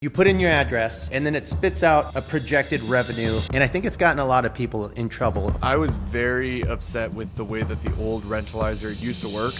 You put in your address and then it spits out a projected revenue. And I think it's gotten a lot of people in trouble. I was very upset with the way that the old Rentalizer used to work.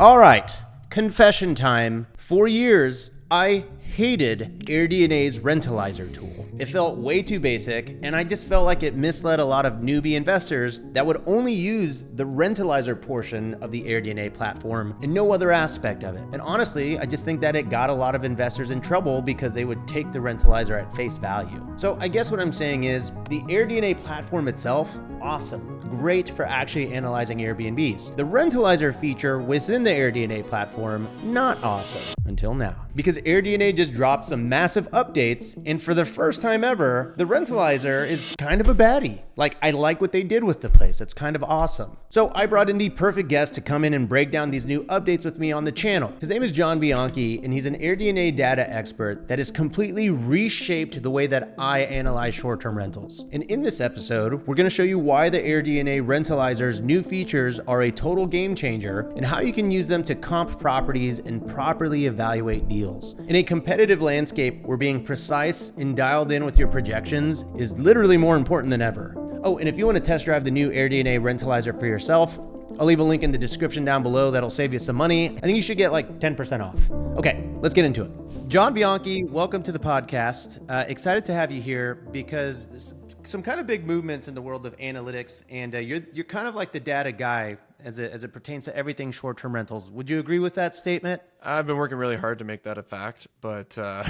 All right, confession time. For years, I hated AirDNA's Rentalizer tool. It felt way too basic, and I just felt like it misled a lot of newbie investors that would only use the Rentalizer portion of the AirDNA platform and no other aspect of it. And honestly, I just think that it got a lot of investors in trouble because they would take the Rentalizer at face value. So I guess what I'm saying is the AirDNA platform itself, awesome. Great for actually analyzing Airbnbs. The Rentalizer feature within the AirDNA platform, not awesome until now. Because AirDNA just dropped some massive updates, and for the first time ever, the Rentalizer is kind of a baddie. Like, I like what they did with the place. It's kind of awesome. So I brought in the perfect guest to come in and break down these new updates with me on the channel. His name is John Bianchi, and he's an AirDNA data expert that has completely reshaped the way that I analyze short-term rentals. And in this episode, we're gonna show you why the AirDNA Rentalizer's new features are a total game changer and how you can use them to comp properties and properly evaluate deals. In a competitive landscape where being precise and dialed in with your projections is literally more important than ever. Oh, and if you want to test drive the new AirDNA Rentalizer for yourself, I'll leave a link in the description down below that'll save you some money. I think you should get like 10% off. Okay, let's get into it. John Bianchi, welcome to the podcast. Excited to have you here because there's some kind of big movements in the world of analytics, and you're kind of like the data guy as it pertains to everything short-term rentals. Would you agree with that statement? I've been working really hard to make that a fact, but I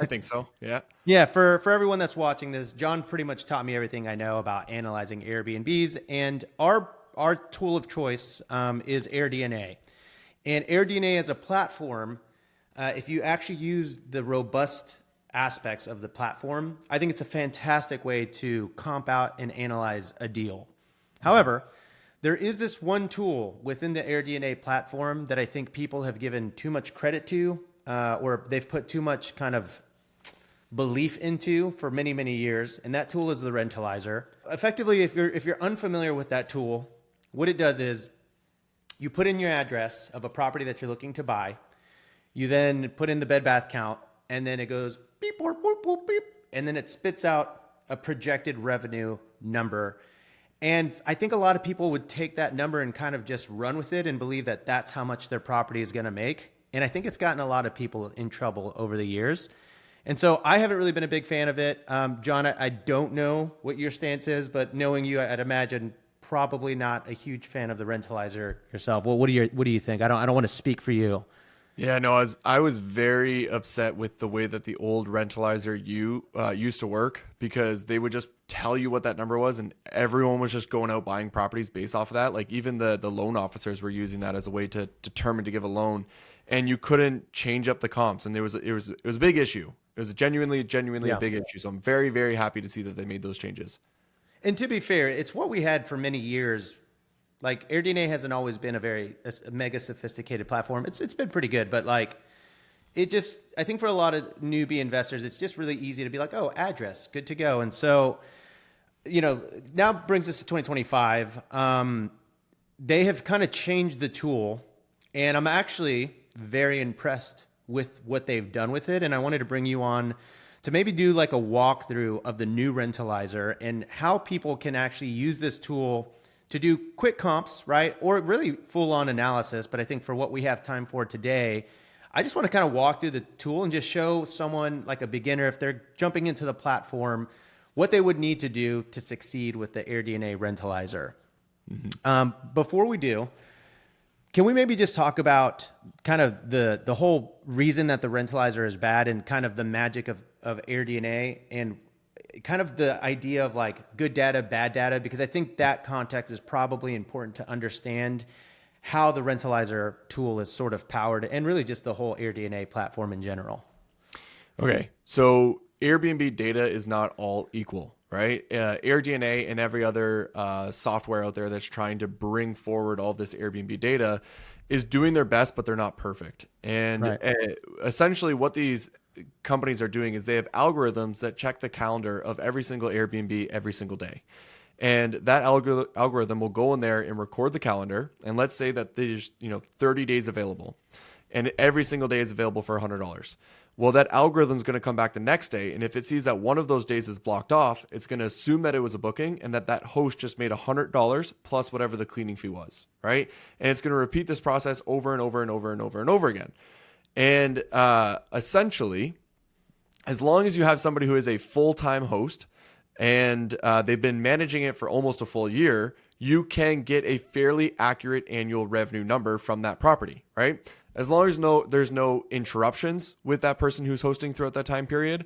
think so. Yeah. Yeah. For everyone that's watching this, John pretty much taught me everything I know about analyzing Airbnbs, and our tool of choice is AirDNA. And AirDNA as a platform, if you actually use the robust aspects of the platform, I think it's a fantastic way to comp out and analyze a deal. However, there is this one tool within the AirDNA platform that I think people have given too much credit to, or they've put too much kind of belief into for many, many years, and that tool is the Rentalizer. Effectively, if you're unfamiliar with that tool, what it does is you put in your address of a property that you're looking to buy, you then put in the bed bath count, and then it goes beep, boop, boop, boop, beep, and then it spits out a projected revenue number. And I think a lot of people would take that number and kind of just run with it and believe that that's how much their property is going to make. And I think it's gotten a lot of people in trouble over the years. And so I haven't really been a big fan of it. John, I don't know what your stance is, but knowing you, I'd imagine probably not a huge fan of the Rentalizer yourself. Well, what do you think? I don't want to speak for you. Yeah, no, I was very upset with the way that the old Rentalizer used to work, because they would just tell you what that number was, and everyone was just going out buying properties based off of that. Like, even the loan officers were using that as a way to determine to give a loan, and you couldn't change up the comps, and it was a big issue. It was genuinely a big issue. So I'm very, very happy to see that they made those changes. And to be fair, it's what we had for many years. Like, AirDNA hasn't always been a mega sophisticated platform. It's been pretty good, but like, I think for a lot of newbie investors, it's just really easy to be like, oh, address, good to go. And so, now brings us to 2025. They have kind of changed the tool, and I'm actually very impressed with what they've done with it. And I wanted to bring you on to maybe do like a walkthrough of the new Rentalizer and how people can actually use this tool to do quick comps, right? Or really full-on analysis. But I think for what we have time for today, I just want to kind of walk through the tool and just show someone like a beginner, if they're jumping into the platform, what they would need to do to succeed with the AirDNA Rentalizer. Mm-hmm. Before we do, can we maybe just talk about kind of the whole reason that the Rentalizer is bad and kind of the magic of AirDNA and kind of the idea of like good data, bad data, because I think that context is probably important to understand how the Rentalizer tool is sort of powered, and really just the whole AirDNA platform in general. Okay, so Airbnb data is not all equal, right? AirDNA and every other software out there that's trying to bring forward all this Airbnb data is doing their best, but they're not perfect. And essentially what these companies are doing is they have algorithms that check the calendar of every single Airbnb every single day. And that algorithm will go in there and record the calendar. And let's say that there's 30 days available. and every single day is available for $100. Well, that algorithm is going to come back the next day, and if it sees that one of those days is blocked off, it's going to assume that it was a booking and that host just made $100 plus whatever the cleaning fee was, right? And it's going to repeat this process over and over and over and over and over again. And essentially, as long as you have somebody who is a full-time host and they've been managing it for almost a full year, you can get a fairly accurate annual revenue number from that property, right? As long as there's no interruptions with that person who's hosting throughout that time period,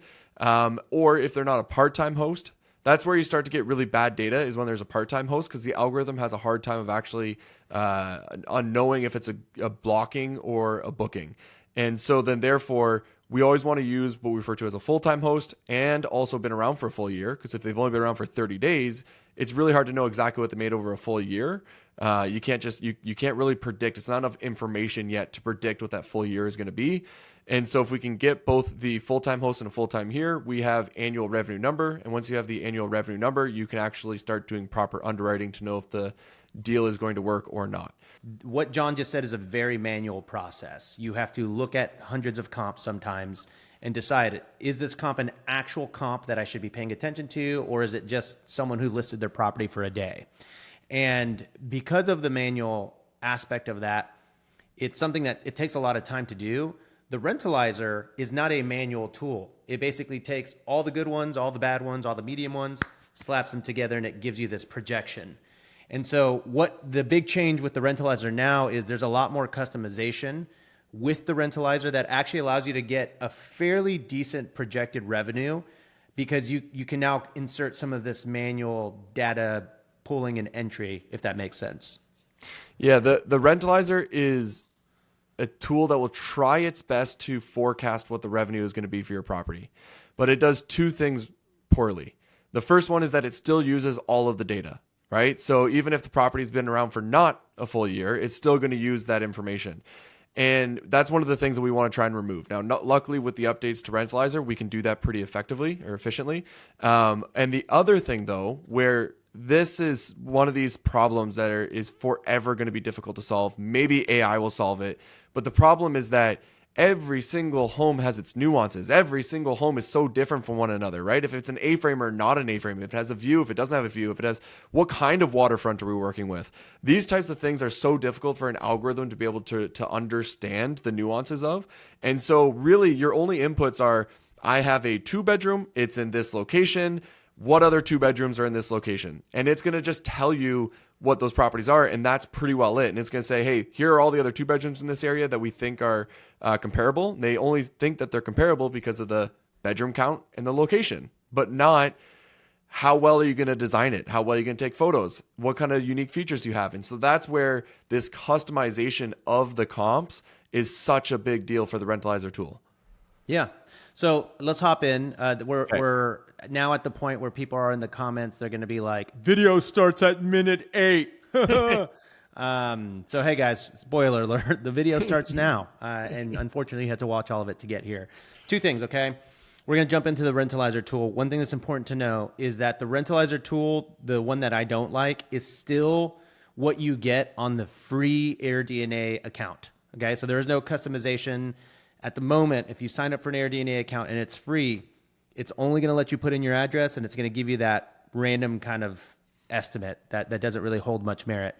or if they're not a part-time host, that's where you start to get really bad data, is when there's a part-time host, because the algorithm has a hard time of actually knowing if it's a blocking or a booking. And so then therefore, we always want to use what we refer to as a full-time host and also been around for a full year, because if they've only been around for 30 days, it's really hard to know exactly what they made over a full year. You can't just you can't really predict. It's not enough information yet to predict what that full year is going to be. And so if we can get both the full-time host and a full-time here, we have annual revenue number. And once you have the annual revenue number, you can actually start doing proper underwriting to know if the deal is going to work or not. What John just said is a very manual process. You have to look at hundreds of comps sometimes and decide, is this comp an actual comp that I should be paying attention to, or is it just someone who listed their property for a day? And because of the manual aspect of that, it's something that it takes a lot of time to do. The Rentalizer is not a manual tool. It basically takes all the good ones, all the bad ones, all the medium ones, slaps them together, and it gives you this projection. And so what the big change with the Rentalizer now is there's a lot more customization with the Rentalizer that actually allows you to get a fairly decent projected revenue, because you can now insert some of this manual data pulling and entry, if that makes sense. Yeah, the Rentalizer is a tool that will try its best to forecast what the revenue is going to be for your property. But it does two things poorly. The first one is that it still uses all of the data, right? So even if the property's been around for not a full year, it's still going to use that information. And that's one of the things that we want to try and remove. Now, luckily with the updates to Rentalizer, we can do that pretty effectively or efficiently. And the other thing though, where this is one of these problems that is forever going to be difficult to solve. Maybe AI will solve it. But the problem is that every single home has its nuances. Every single home is so different from one another, right? If it's an A-frame or not an A-frame, if it has a view, if it doesn't have a view, if it has, what kind of waterfront are we working with? These types of things are so difficult for an algorithm to be able to understand the nuances of. And so really your only inputs are, I have a 2-bedroom, it's in this location. What other 2 bedrooms are in this location? And it's going to just tell you what those properties are. And that's pretty well it. And it's going to say, hey, here are all the other 2 bedrooms in this area that we think are comparable. And they only think that they're comparable because of the bedroom count and the location, but not how well are you going to design it? How well are you going to take photos? What kind of unique features do you have? And so that's where this customization of the comps is such a big deal for the Rentalizer tool. Yeah. So let's hop in. We're now at the point where people are in the comments. They're going to be like, video starts at minute 8. So, hey guys, spoiler alert, the video starts now. And unfortunately you had to watch all of it to get here. 2 things. Okay. We're going to jump into the Rentalizer tool. One thing that's important to know is that the Rentalizer tool, the one that I don't like, is still what you get on the free AirDNA account. Okay. So there is no customization. At the moment, if you sign up for an AirDNA account and it's free, it's only going to let you put in your address, and it's going to give you that random kind of estimate that doesn't really hold much merit.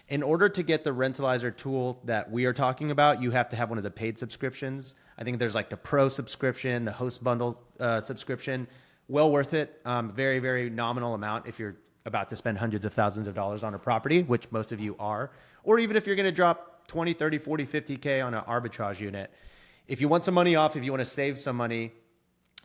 In order to get the Rentalizer tool that we are talking about, you have to have one of the paid subscriptions. I think there's like the Pro subscription, the Host Bundle subscription. Well worth it. Very, very nominal amount if you're about to spend hundreds of thousands of dollars on a property, which most of you are. Or even if you're going to drop 20, 30, 40, 50K on an arbitrage unit. If you want some money off, if you want to save some money,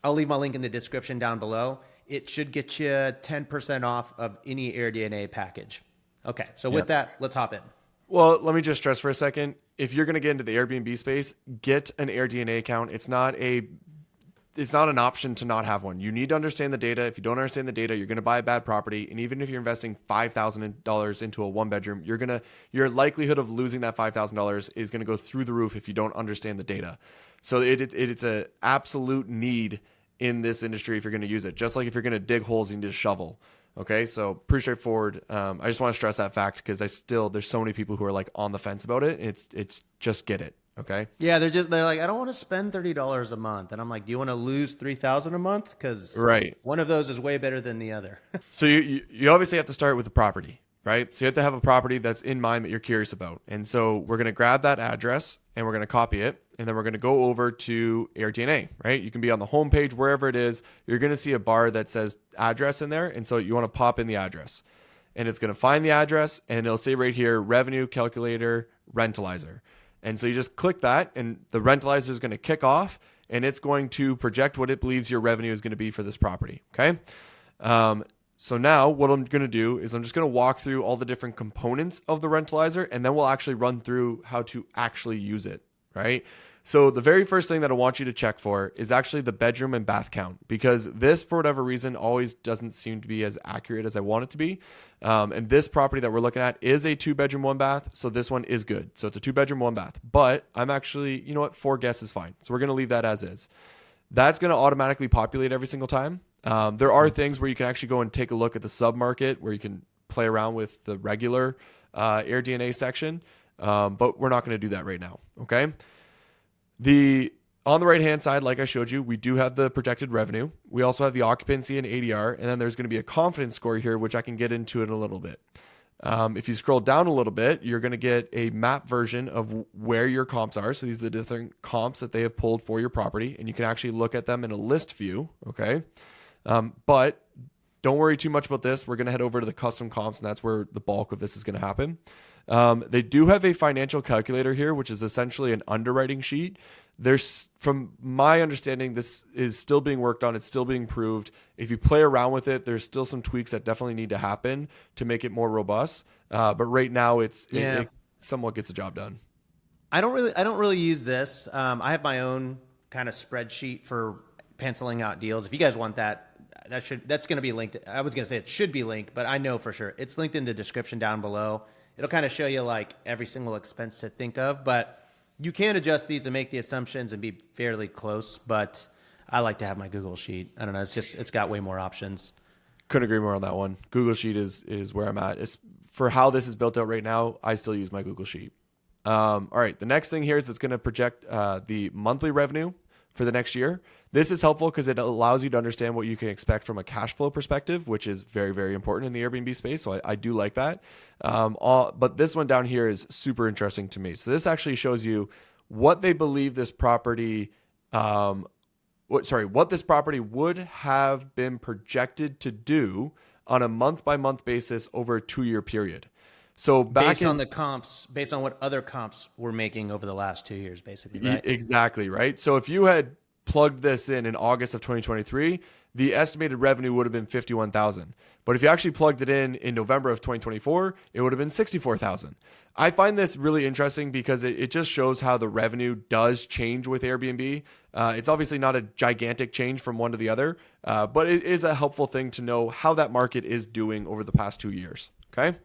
I'll leave my link in the description down below. It should get you 10% off of any AirDNA package. Okay, so with that, let's hop in. Well, let me just stress for a second. If you're going to get into the Airbnb space, get an AirDNA account. It's not an option to not have one. You need to understand the data. If you don't understand the data, you're going to buy a bad property. And even if you're investing $5,000 into a 1-bedroom, your likelihood of losing that $5,000 is going to go through the roof if you don't understand the data. So it's an absolute need in this industry if you're going to use it. Just like if you're going to dig holes, you need a shovel. Okay, so pretty straightforward. I just want to stress that fact because there's so many people who are like on the fence about it. It's just get it. Okay. Yeah, they're like, I don't want to spend $30 a month, and I'm like, do you want to lose 3,000 a month? Because Right. one of those is way better than the other. So you obviously have to start with the property, right? So you have to have a property that's in mind that you're curious about. And so we're going to grab that address and we're going to copy it. And then we're going to go over to AirDNA, right? You can be on the homepage, wherever it is. You're going to see a bar that says address in there. And so you want to pop in the address. And it's going to find the address and it'll say right here, revenue calculator rentalizer. And so you just click that and the rentalizer is going to kick off and it's going to project what it believes your revenue is going to be for this property. Okay. So now what I'm going to do is I'm just going to walk through all the different components of the rentalizer, and then we'll actually run through how to actually use it, right? So the very first thing that I want you to check for is actually the bedroom and bath count, because this, for whatever reason, always doesn't seem to be as accurate as I want it to be. And this property that we're looking at is a 2-bedroom, 1-bath. So this one is good. So it's a 2-bedroom, 1-bath, but I'm actually, you know what? 4 guests is fine. So we're going to leave that as is. That's going to automatically populate every single time. There are things where you can actually go and take a look at the sub-market where you can play around with the regular AirDNA section, but we're not going to do that right now, okay? On the right-hand side, like I showed you, we do have the projected revenue. We also have the occupancy and ADR, and then there's going to be a confidence score here, which I can get into in a little bit. If you scroll down a little bit, you're going to get a map version of where your comps are. So these are the different comps that they have pulled for your property, and you can actually look at them in a list view, okay? But don't worry too much about this. We're going to head over to the custom comps, and that's where the bulk of this is going to happen. They do have a financial calculator here, which is essentially an underwriting sheet. From my understanding, this is still being worked on. It's still being proved. If you play around with it, there's still some tweaks that definitely need to happen to make it more robust. But right now, it somewhat gets the job done. I don't really use this. I have my own kind of spreadsheet for penciling out deals. If you guys want that, that's going to be linked. I was going to say it should be linked, but I know for sure it's linked in the description down below. It'll kind of show you like every single expense to think of, but you can adjust these and make the assumptions and be fairly close. But I like to have my Google Sheet. I don't know. It's got way more options. Couldn't agree more on that one. Google Sheet is where I'm at. It's for how this is built out right now. I still use my Google Sheet. All right. The next thing here is it's going to project the monthly revenue for the next year. This is helpful because it allows you to understand what you can expect from a cash flow perspective, which is very, very important in the Airbnb space. So I do like that. But this one down here is super interesting to me. So this actually shows you what they believe this property, what this property would have been projected to do on a month-by-month basis over a 2-year period. So based on what other comps were making over the last 2 years, basically, right? Exactly, right? So if you had plugged this in August of 2023, the estimated revenue would have been $51,000. But if you actually plugged it in November of 2024, it would have been $64,000. I find this really interesting because it just shows how the revenue does change with Airbnb. It's obviously not a gigantic change from one to the other, but it is a helpful thing to know how that market is doing over the past 2 years, okay?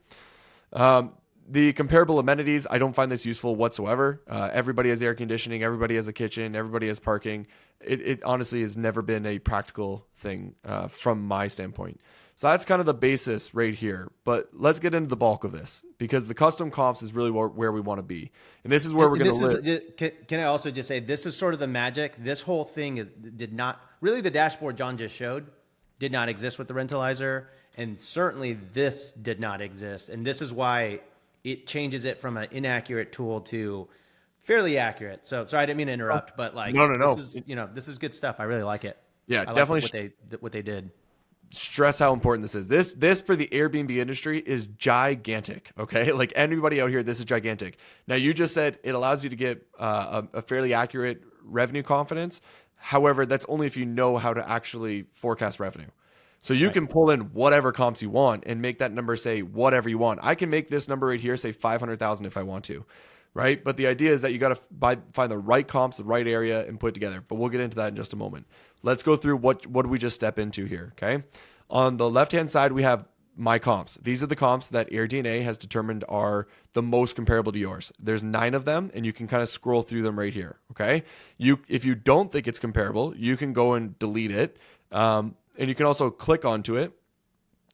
The comparable amenities, I don't find this useful whatsoever. Everybody has air conditioning, everybody has a kitchen, everybody has parking. It honestly has never been a practical thing from my standpoint. So that's kind of the basis right here. But let's get into the bulk of this because the custom comps is really where we want to be. And this is where we're going to live. Can I also just say, this is sort of the magic. This whole thing did not, really the dashboard John just showed did not exist with the Rentalizer. And certainly this did not exist. And this is why it changes it from an inaccurate tool to fairly accurate. So sorry, I didn't mean to interrupt, but like, no. This is good stuff. I really like it. Yeah, I definitely. Like what they did. Stress how important this is. This for the Airbnb industry is gigantic. Okay. Like anybody out here, this is gigantic. Now you just said it allows you to get a fairly accurate revenue confidence. However, that's only if you know how to actually forecast revenue. So you can pull in whatever comps you want and make that number say whatever you want. I can make this number right here say 500,000 if I want to, right? But the idea is that you got to find the right comps, the right area, and put it together. But we'll get into that in just a moment. Let's go through what did we just step into here, okay? On the left-hand side, we have my comps. These are the comps that AirDNA has determined are the most comparable to yours. There's 9 of them, and you can kind of scroll through them right here, okay? If you don't think it's comparable, you can go and delete it. And you can also click onto it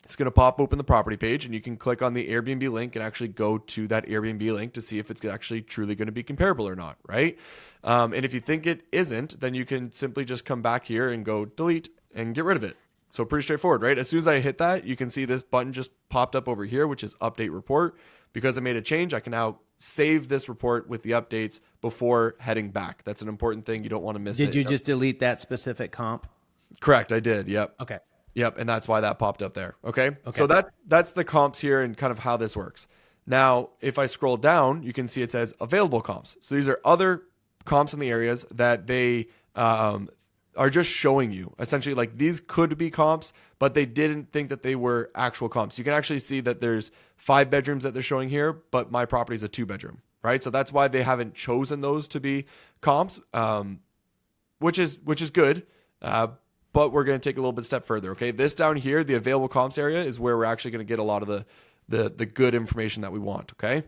It's going to pop open the property page, and you can click on the Airbnb link and actually go to that Airbnb link to see if it's actually truly going to be comparable or not, right? And if you think it isn't, then you can simply just come back here and go delete and get rid of it. So pretty straightforward, right? As soon as I hit that, you can see this button just popped up over here, which is update report. Because I made a change, I can now save this report with the updates before heading back. That's an important thing. You don't want to miss it. Did you just delete that specific comp? Correct, I did. Yep. Okay. Yep, and that's why that popped up there. Okay. So that's the comps here and kind of how this works. Now, if I scroll down, you can see it says available comps. So these are other comps in the areas that they are just showing you. Essentially, like these could be comps, but they didn't think that they were actual comps. You can actually see that there's 5 bedrooms that they're showing here, but my property is a 2-bedroom, right? So that's why they haven't chosen those to be comps, which is good. But we're going to take a little bit step further. Okay. This down here, the available comps area is where we're actually going to get a lot of the good information that we want. Okay.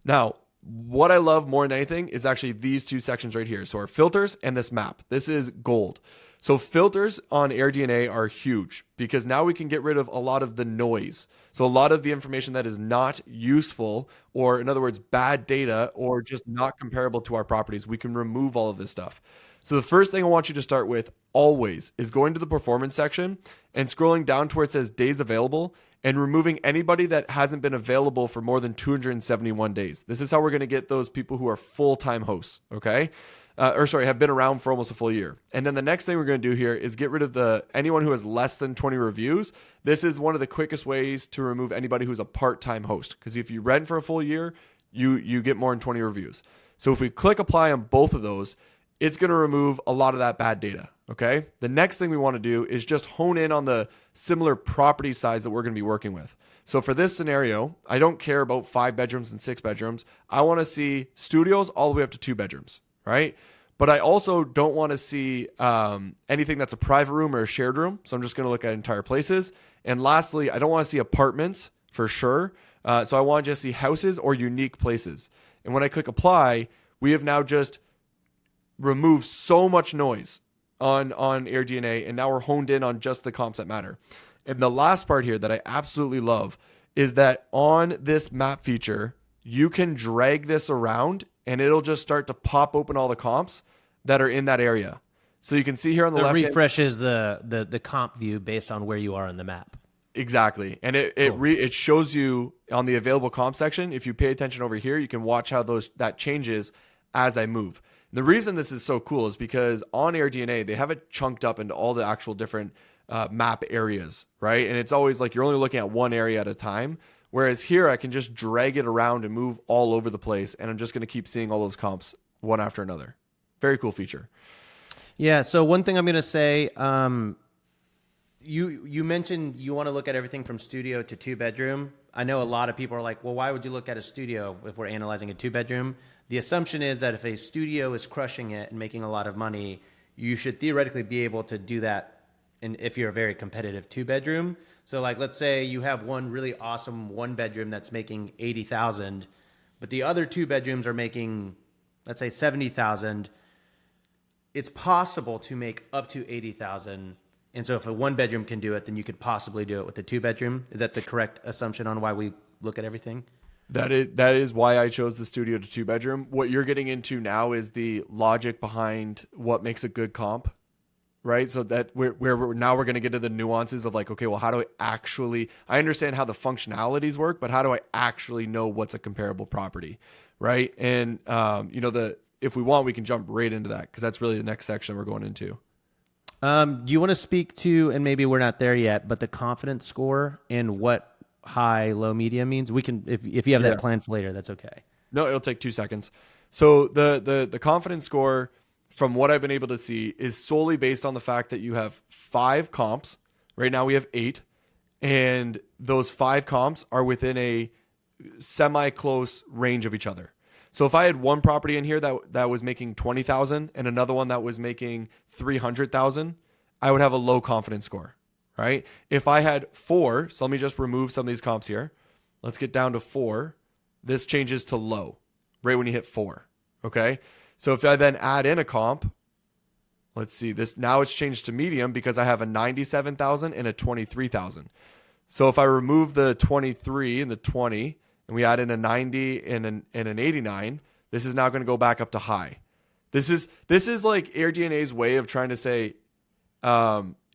Now, what I love more than anything is actually these 2 sections right here. So our filters and this map, this is gold. So filters on AirDNA are huge because now we can get rid of a lot of the noise. So a lot of the information that is not useful, or in other words, bad data, or just not comparable to our properties, we can remove all of this stuff. So the first thing I want you to start with always is going to the performance section and scrolling down to where it says days available and removing anybody that hasn't been available for more than 271 days. This is how we're going to get those people who are full-time hosts, okay? Have been around for almost a full year. And then the next thing we're going to do here is get rid of anyone who has less than 20 reviews. This is one of the quickest ways to remove anybody who's a part-time host, because if you rent for a full year, you get more than 20 reviews. So if we click apply on both of those, it's going to remove a lot of that bad data, okay? The next thing we want to do is just hone in on the similar property size that we're going to be working with. So for this scenario, I don't care about 5 bedrooms and 6 bedrooms. I want to see studios all the way up to 2 bedrooms, right? But I also don't want to see anything that's a private room or a shared room. So I'm just going to look at entire places. And lastly, I don't want to see apartments for sure. So I want to just see houses or unique places. And when I click apply, we have now just remove so much noise on AirDNA, and now we're honed in on just the comps that matter. And the last part here that I absolutely love is that on this map feature, you can drag this around and it'll just start to pop open all the comps that are in that area. So you can see here on the left, refreshes the comp view based on where you are on the map. Exactly. And it shows you on the available comp section. If you pay attention over here, you can watch how that changes as I move. The reason this is so cool is because on AirDNA, they have it chunked up into all the actual different map areas, right? And it's always like you're only looking at one area at a time. Whereas here, I can just drag it around and move all over the place. And I'm just going to keep seeing all those comps one after another. Very cool feature. Yeah. So one thing I'm going to say, you mentioned you want to look at everything from studio to 2-bedroom. I know a lot of people are like, well, why would you look at a studio if we're analyzing a 2-bedroom? The assumption is that if a studio is crushing it and making a lot of money, you should theoretically be able to do that if you're a very competitive 2-bedroom. So like, let's say you have one really awesome 1-bedroom that's making $80,000, but the other 2 bedrooms are making, let's say, $70,000. It's possible to make up to $80,000. And so if a 1-bedroom can do it, then you could possibly do it with a 2-bedroom. Is that the correct assumption on why we look at everything? That is why I chose the studio to 2-bedroom. What you're getting into now is the logic behind what makes a good comp, right? So that we're going to get to the nuances of like, okay, well, how do I understand how the functionalities work, but how do I actually know what's a comparable property, right? And if we want, we can jump right into that because that's really the next section we're going into. Do you want to speak to, and maybe we're not there yet, but the confidence score and what high, low, medium means? We can, if you have that planned for later, that's okay. No, it'll take 2 seconds. So the confidence score, from what I've been able to see, is solely based on the fact that you have 5 comps. Right now we have 8, and those 5 comps are within a semi-close range of each other. So if I had one property in here that was making 20,000 and another one that was making 300,000, I would have a low confidence score, right? If I had 4, so let me just remove some of these comps here. Let's get down to 4. This changes to low right when you hit 4. Okay. So if I then add in a comp, let's see this. Now it's changed to medium because I have a 97,000 and a 23,000. So if I remove the 23 and the 20 and we add in a 90 and an 89, this is now going to go back up to high. This is like AirDNA's way of trying to say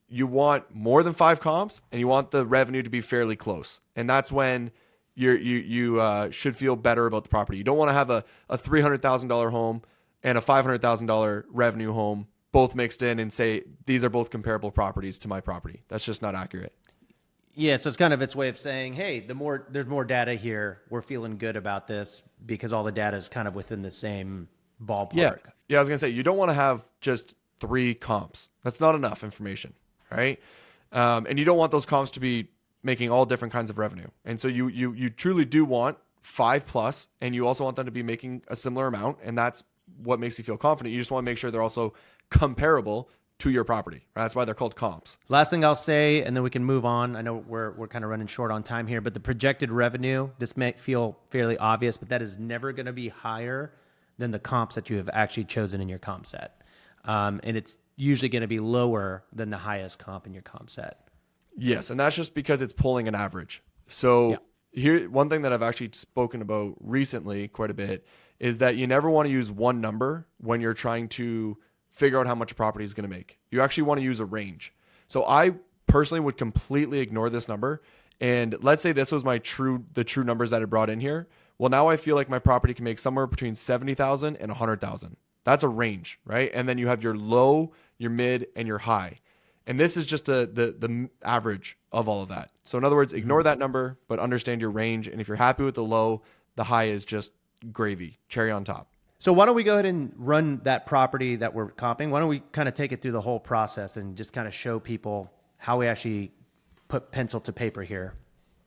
you want more than 5 comps and you want the revenue to be fairly close. And that's when you should feel better about the property. You don't want to have a $300,000 home and a $500,000 revenue home both mixed in and say these are both comparable properties to my property. That's just not accurate. Yeah, so it's kind of its way of saying, hey, there's more data here. We're feeling good about this because all the data is kind of within the same ballpark. Yeah, I was gonna say you don't want to have just 3 comps. That's not enough information, right? And you don't want those comps to be making all different kinds of revenue. And so you truly do want 5 plus, and you also want them to be making a similar amount, and that's what makes you feel confident. You just want to make sure they're also comparable to your property. Right? That's why they're called comps. Last thing I'll say, and then we can move on. I know we're kind of running short on time here, but the projected revenue, this may feel fairly obvious, but that is never going to be higher than the comps that you have actually chosen in your comp set. And it's usually going to be lower than the highest comp in your comp set. Yes, and that's just because it's pulling an average. So here, one thing that I've actually spoken about recently quite a bit is that you never want to use one number when you're trying to figure out how much a property is going to make. You actually want to use a range. So I personally would completely ignore this number. And let's say this was the true numbers that I brought in here. Well, now I feel like my property can make somewhere between 70,000 and 100,000. That's a range, right? And then you have your low, your mid, and your high. And this is just the average of all of that. So in other words, ignore that number, but understand your range. And if you're happy with the low, the high is just gravy, cherry on top. So why don't we go ahead and run that property that we're comping? Why don't we kind of take it through the whole process and just kind of show people how we actually put pencil to paper here?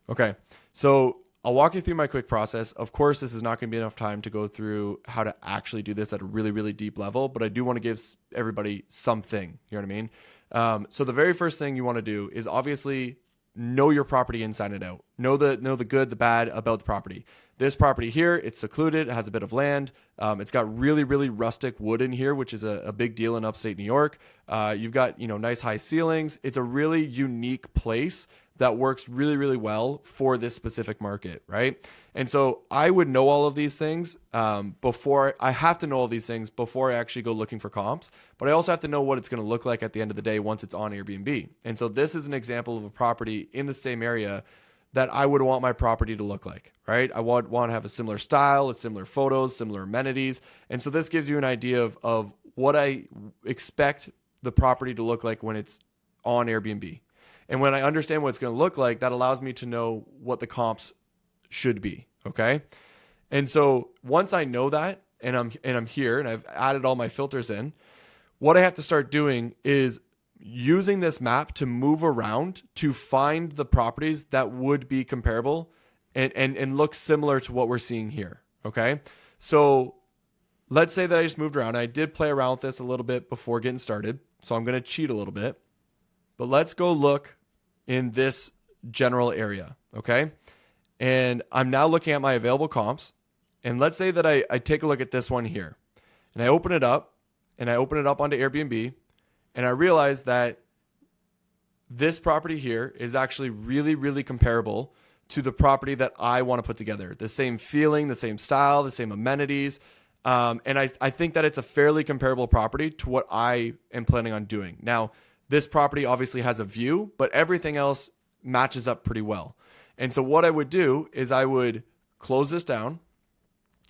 Okay. So I'll walk you through my quick process. Of course, this is not going to be enough time to go through how to actually do this at a really, really deep level, but I do want to give everybody something. You know what I mean? So the very first thing you want to do is obviously know your property inside and out. Know the good, the bad about the property. This property here, it's secluded, it has a bit of land. It's got really, really rustic wood in here, which is a big deal in upstate New York. You've got, nice high ceilings. It's a really unique place that works really, really well for this specific market, right? And so I would know all of these things before I actually go looking for comps, but I also have to know what it's going to look like at the end of the day once it's on Airbnb. And so this is an example of a property in the same area that I would want my property to look like, right? I would want to have a similar style, similar photos, similar amenities. And so this gives you an idea of what I expect the property to look like when it's on Airbnb. And when I understand what it's going to look like, that allows me to know what the comps should be, okay? And so once I know that, and I'm here, and I've added all my filters in, what I have to start doing is using this map to move around to find the properties that would be comparable and look similar to what we're seeing here, okay? So let's say that I just moved around. I did play around with this a little bit before getting started, so I'm going to cheat a little bit. But let's go look in this general area, okay? And I'm now looking at my available comps. And let's say that I take a look at this one here. And I open it up. And I open it up onto Airbnb. And I realize that this property here is actually really, really comparable to the property that I want to put together. The same feeling, the same style, the same amenities. And I think that it's a fairly comparable property to what I am planning on doing. Now, this property obviously has a view, but everything else matches up pretty well. And so what I would do is I would close this down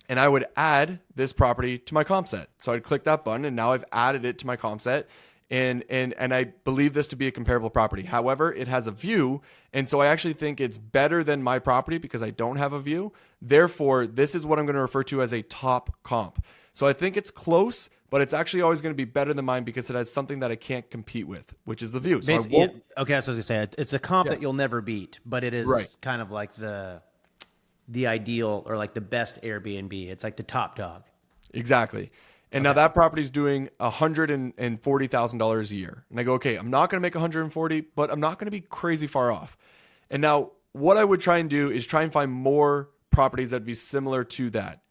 and I would add this property to my comp set. So I'd click that button and now I've added it to my comp set. And I believe this to be a comparable property. However, it has a view. And so I actually think it's better than my property because I don't have a view. Therefore, this is what I'm going to refer to as a top comp. So I think it's close, but it's actually always going to be better than mine because it has something that I can't compete with, which is the view. So okay, that's what I was going to say. It's a comp that you'll never beat, but it is kind of like the ideal or like the best Airbnb. It's like the top dog. Exactly. And now that property is doing $140,000 a year. And I go, okay, I'm not going to make 140, but I'm not going to be crazy far off. And now what I would try and do is try and find more properties that would be similar to that.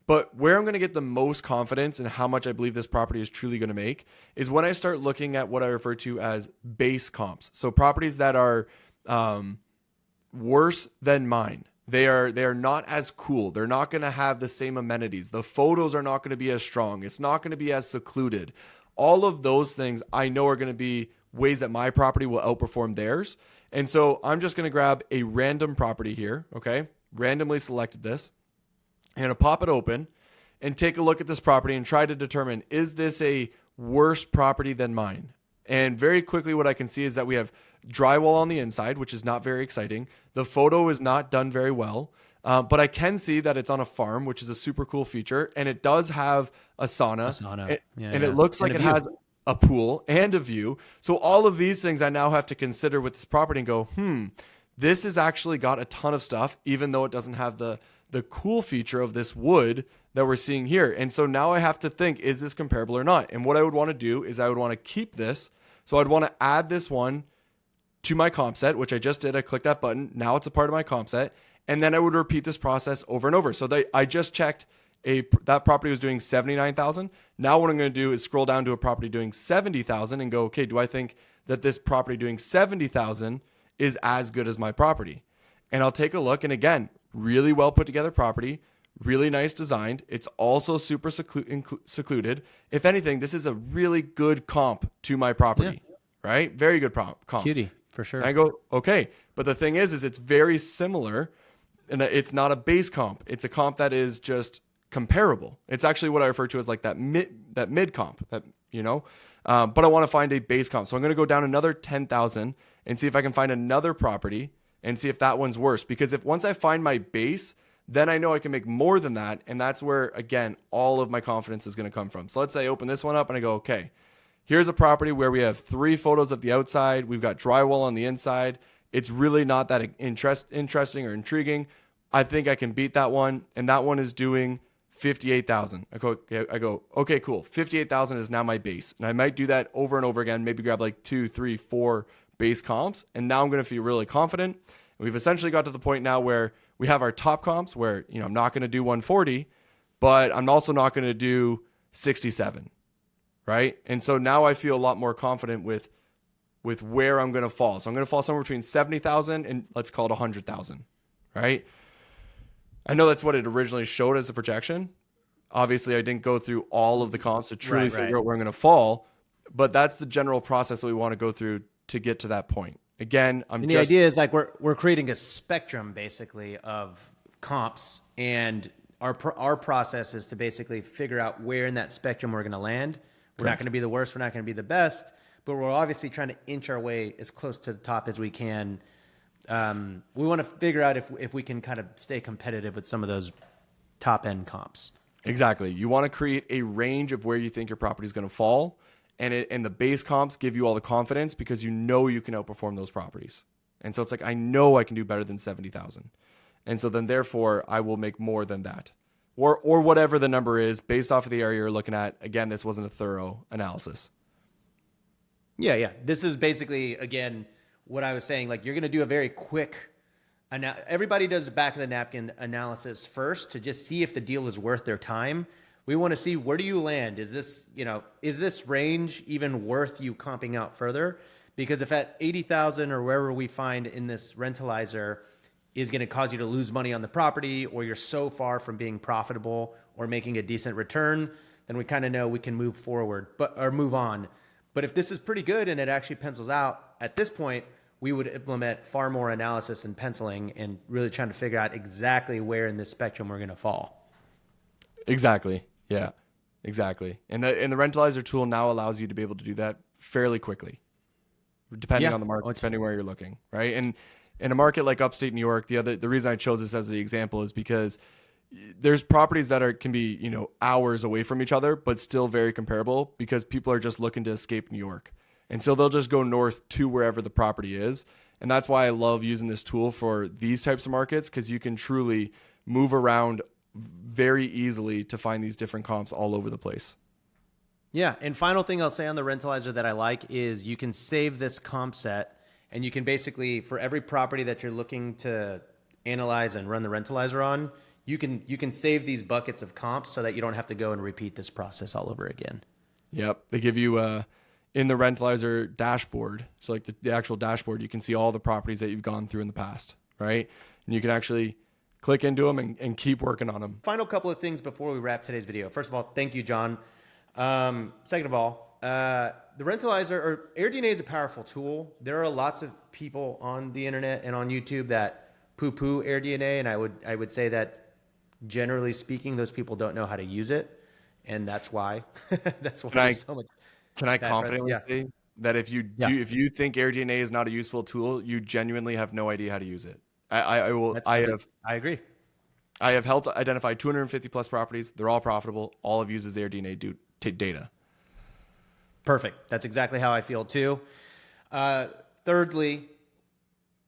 But where I'm going to get the most confidence in how much I believe this property is truly going to make is when I start looking at what I refer to as base comps. So properties that are worse than mine. They are not as cool. They're not going to have the same amenities. The photos are not going to be as strong. It's not going to be as secluded. All of those things I know are going to be ways that my property will outperform theirs. And so I'm just going to grab a random property here, okay? Randomly selected this. I'm going to pop it open and take a look at this property and try to determine, is this a worse property than mine? And very quickly what I can see is that we have drywall on the inside, which is not very exciting. The photo is not done very well, but I can see that it's on a farm, which is a super cool feature. And it does have a sauna. It looks like it has a pool and a view. So all of these things I now have to consider with this property and go, this has actually got a ton of stuff, even though it doesn't have the cool feature of this wood that we're seeing here. And so now I have to think, is this comparable or not? And what I would want to do is I would want to keep this. So I'd want to add this one to my comp set, which I just did. I clicked that button. Now it's a part of my comp set. And then I would repeat this process over and over. So I just checked that property was doing 79,000. Now what I'm going to do is scroll down to a property doing 70,000 and go, okay, do I think that this property doing 70,000 is as good as my property? And I'll take a look. And again, really well put together property, really nice designed. It's also super secluded. If anything, this is a really good comp to my property, right? Very good comp. Cutie, for sure. And I go, okay. But the thing is it's very similar, and it's not a base comp. It's a comp that is just comparable. It's actually what I refer to as like that mid comp, but I want to find a base comp. So I'm going to go down another 10,000 and see if I can find another property and see if that one's worse. Because once I find my base, then I know I can make more than that. And that's where, again, all of my confidence is going to come from. So let's say I open this one up and I go, okay, here's a property where we have 3 photos of the outside. We've got drywall on the inside. It's really not that interesting or intriguing. I think I can beat that one. And that one is doing 58,000. I go, okay, cool. 58,000 is now my base. And I might do that over and over again, maybe grab like 2, 3, 4 base comps. And now I'm going to feel really confident. And we've essentially got to the point now where we have our top comps where, I'm not going to do 140, but I'm also not going to do 67. Right. And so now I feel a lot more confident with where I'm going to fall. So I'm going to fall somewhere between 70,000 and let's call it 100,000. Right. I know that's what it originally showed as a projection. Obviously, I didn't go through all of the comps to truly figure out where I'm going to fall, but that's the general process that we want to go through to get to that point. Again, the idea is like we're creating a spectrum basically of comps, and our process is to basically figure out where in that spectrum we're going to land. We're not going to be the worst. We're not going to be the best, but we're obviously trying to inch our way as close to the top as we can. We want to figure out if we can kind of stay competitive with some of those top end comps. Exactly. You want to create a range of where you think your property is going to fall, and the base comps give you all the confidence because you can outperform those properties. And so it's like, I know I can do better than 70,000. And so then therefore I will make more than that. Or whatever the number is based off of the area you're looking at. Again, this wasn't a thorough analysis. Yeah. This is basically, again, what I was saying, like you're going to do a very quick, everybody does back of the napkin analysis first to just see if the deal is worth their time. We want to see, where do you land? Is this range even worth you comping out further? Because if at 80,000 or wherever we find in this Rentalizer is going to cause you to lose money on the property, or you're so far from being profitable or making a decent return, then we kind of know we can move forward, or move on. But if this is pretty good and it actually pencils out, at this point, we would implement far more analysis and penciling and really trying to figure out exactly where in this spectrum we're going to fall. Exactly. Yeah, exactly. And the Rentalizer tool now allows you to be able to do that fairly quickly, depending on the market, depending where you're looking, right? And in a market like upstate New York, the reason I chose this as the example is because there's properties that can be, hours away from each other, but still very comparable because people are just looking to escape New York. And so they'll just go north to wherever the property is. And that's why I love using this tool for these types of markets, because you can truly move around very easily to find these different comps all over the place. Yeah. And final thing I'll say on the Rentalizer that I like is you can save this comp set, and you can basically, for every property that you're looking to analyze and run the Rentalizer on, you can save these buckets of comps so that you don't have to go and repeat this process all over again. Yep. They give you in the Rentalizer dashboard, so like the actual dashboard, you can see all the properties that you've gone through in the past, right? And you can actually click into them and keep working on them. Final couple of things before we wrap today's video. First of all, thank you, John. Second of all, the Rentalizer or AirDNA is a powerful tool. There are lots of people on the internet and on YouTube that poo-poo AirDNA, and I would say that generally speaking, those people don't know how to use it, and that's why. That's why there's so much. Can I confidently say that if you think AirDNA is not a useful tool, you genuinely have no idea how to use it. I agree. I have helped identify 250 plus properties. They're all profitable. All I've used is AirDNA data. Perfect. That's exactly how I feel too. Thirdly,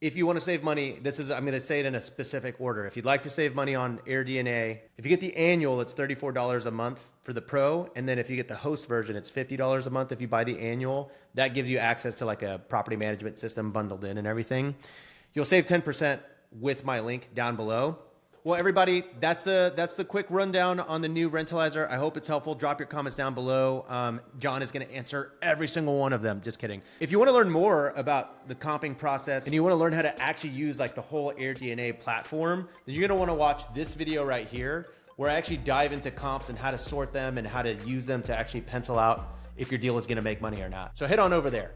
if you want to save money, I'm going to say it in a specific order. If you'd like to save money on AirDNA, if you get the annual, it's $34 a month for the pro. And then if you get the host version, it's $50 a month. If you buy the annual, that gives you access to like a property management system bundled in and everything. You'll save 10% with my link down below. Well, everybody, that's the quick rundown on the new Rentalizer. I hope it's helpful. Drop your comments down below. John is going to answer every single one of them. Just kidding. If you want to learn more about the comping process and you want to learn how to actually use like the whole AirDNA platform, then you're going to want to watch this video right here, where I actually dive into comps and how to sort them and how to use them to actually pencil out if your deal is going to make money or not. So head on over there.